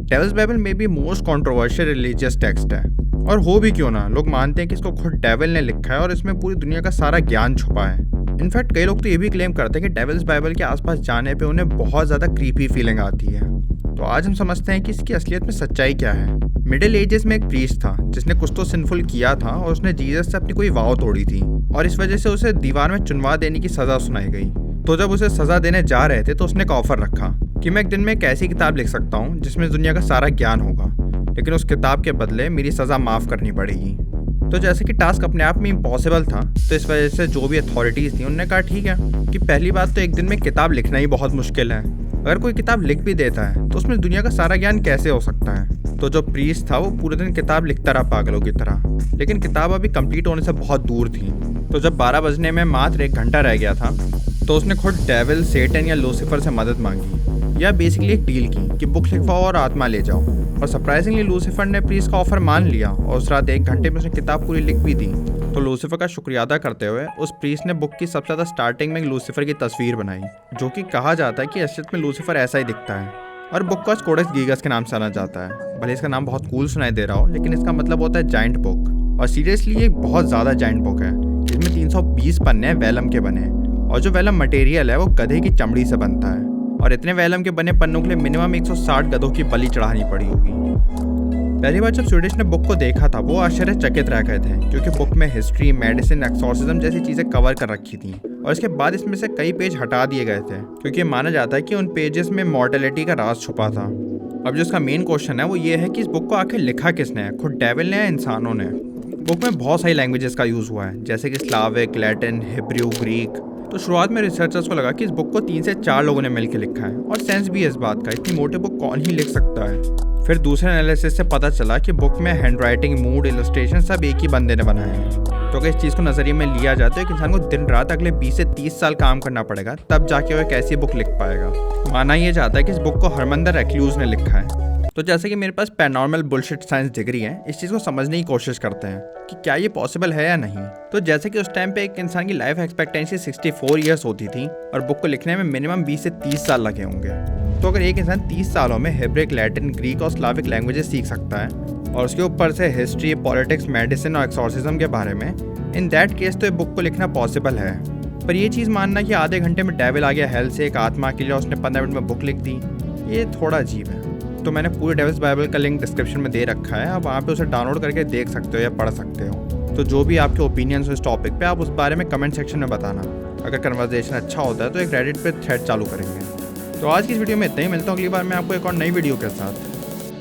Devils Bible में भी most controversial religious text है, और हो भी क्यों ना, लोग मानते हैं कि इसको खुद डेविल ने लिखा है और इसमें पूरी दुनिया का सारा ज्ञान छुपा है। इनफैक्ट कई लोग तो ये भी क्लेम करते हैं कि डेविल्स बाइबल के आसपास जाने पे उन्हें बहुत ज़्यादा क्रीपी फीलिंग आती है। तो आज हम समझते हैं कि इसकी असलियत में सच्चाई क्या है। मिडिल एजेस में एक प्रीस्ट था जिसने कुछ तो सिंफुल किया था और उसने जीसस से अपनी कोई वाव तोड़ी थी और इस वजह से उसे दीवार में चुनवा देने की सज़ा सुनाई गई। तो जब उसे सज़ा देने जा रहे थे तो उसने एक ऑफर रखा कि मैं एक दिन में एक ऐसी किताब लिख सकता हूँ जिसमें दुनिया का सारा ज्ञान होगा, लेकिन उस किताब के बदले मेरी सज़ा माफ़ करनी पड़ेगी। तो जैसे कि टास्क अपने आप में इम्पॉसिबल था, तो इस वजह से जो भी अथॉरिटीज़ थी उन्होंने कहा ठीक है कि पहली बात तो एक दिन में किताब लिखना ही बहुत मुश्किल है। अगर कोई किताब लिख भी देता है तो उसमें दुनिया का सारा ज्ञान कैसे हो सकता है। तो जो प्रीस्ट था वो पूरे दिन किताब लिखता रहा पागलों की तरह, लेकिन किताब अभी कंप्लीट होने से बहुत दूर थी। तो जब 12 बजने में मात्र 1 घंटा रह गया था तो उसने खुद डेविल, सेटन या लूसीफर से मदद मांगी, या बेसिकली एक डील की कि बुक लिखवाओ और आत्मा ले जाओ। और सरप्राइजिंगली लूसीफर ने प्रीस्ट का ऑफर मान लिया और उस रात 1 घंटे में उसने किताब पूरी लिख भी दी। तो लूसीफर का शुक्रिया अदा करते हुए उस प्रीस्ट ने बुक की सबसे ज़्यादा स्टार्टिंग में लूसीफर की तस्वीर बनाई, जो कि कहा जाता है कि असलियत में लूसीफर ऐसा ही दिखता है। और बुक को कोडेक्स गीगस के नाम से जाना जाता है। भले इसका नाम बहुत कूल सुनाई दे रहा हो, लेकिन इसका मतलब होता है जाइंट बुक। और सीरियसली ये बहुत ज़्यादा जाइंट बुक है। इसमें 320 पन्ने वेलम के बने, और जो वेलम मटेरियल है वो गधे की चमड़ी से बनता है। और इतने वेलम के बने पन्नों के लिए मिनिमम 160 गधों की बलि चढ़ानी पड़ी होगी। पहली बार जब स्वीडिश ने बुक को देखा था वो आश्चर्यचकित रह गए थे, क्योंकि बुक में हिस्ट्री, मेडिसिन, एक्सॉर्सिज्म जैसी चीज़ें कवर कर रखी थी। और इसके बाद इसमें से कई पेज हटा दिए गए थे, क्योंकि माना जाता है कि उन पेजेस में मॉर्टेलिटी का राज छुपा था। अब जो इसका मेन क्वेश्चन है वो ये है कि इस बुक को आखिर लिखा किसने है, खुद डेविल ने या इंसानों ने। बुक में बहुत सारी लैंग्वेजेस का यूज़ हुआ है, जैसे कि स्लाविक, लैटिन, हिब्रू, ग्रीक। तो शुरुआत में रिसर्चर्स को लगा कि इस बुक को 3 से 4 लोगों ने मिलकर लिखा है, और सेंस भी है इस बात का, इतनी मोटी बुक कौन ही लिख सकता है। फिर दूसरे एनालिसिस से पता चला कि बुक में हैंड राइटिंग, मूड, इलस्ट्रेशन सब एक ही बंदे ने बनाए हैं। तो अगर इस चीज़ को नज़रिए में लिया जाए तो एक इंसान को दिन रात अगले 20 से 30 साल काम करना पड़ेगा, तब जाके वो एक ऐसी बुक लिख पाएगा। माना ये जाता है कि इस बुक को हरमंदर रेक्लूज ने लिखा है। तो जैसे कि मेरे पास पैरानॉर्मल बुलशिट साइंस डिग्री है, इस चीज़ को समझने की कोशिश करते हैं कि क्या ये पॉसिबल है या नहीं। तो जैसे कि उस टाइम पे एक इंसान की लाइफ एक्सपेक्टेंसी 64 ईयर्स होती थी और बुक को लिखने में मिनिमम 20 से 30 साल लगे होंगे। तो अगर एक इंसान 30 सालों में हिब्रिक, लैटिन, ग्रीक और स्लाविक लैंग्वेजेस सीख सकता है और उसके ऊपर से हिस्ट्री, पॉलिटिक्स, मेडिसिन और एक्सॉर्सिज्म के बारे में, इन दैट केस तो ये बुक को लिखना पॉसिबल है। पर ये चीज़ मानना कि आधे घंटे में डेविल आ गया हेल से एक आत्मा के लिए और उसने 15 मिनट में बुक लिख दी, ये थोड़ा अजीब है। तो मैंने पूरे डेविल्स बाइबल का लिंक डिस्क्रिप्शन में दे रखा है, आप वहाँ पे उसे डाउनलोड करके देख सकते हो या पढ़ सकते हो। तो जो भी आपके ओपिनियंस हो इस टॉपिक पे, आप उस बारे में कमेंट सेक्शन में बताना। अगर कन्वर्सेशन अच्छा होता है तो एक रेडिट पे थ्रेड चालू करेंगे। तो आज की इस वीडियो में इतना ही, मिलता हूँ अगली बार मैं आपको एक और नई वीडियो के साथ।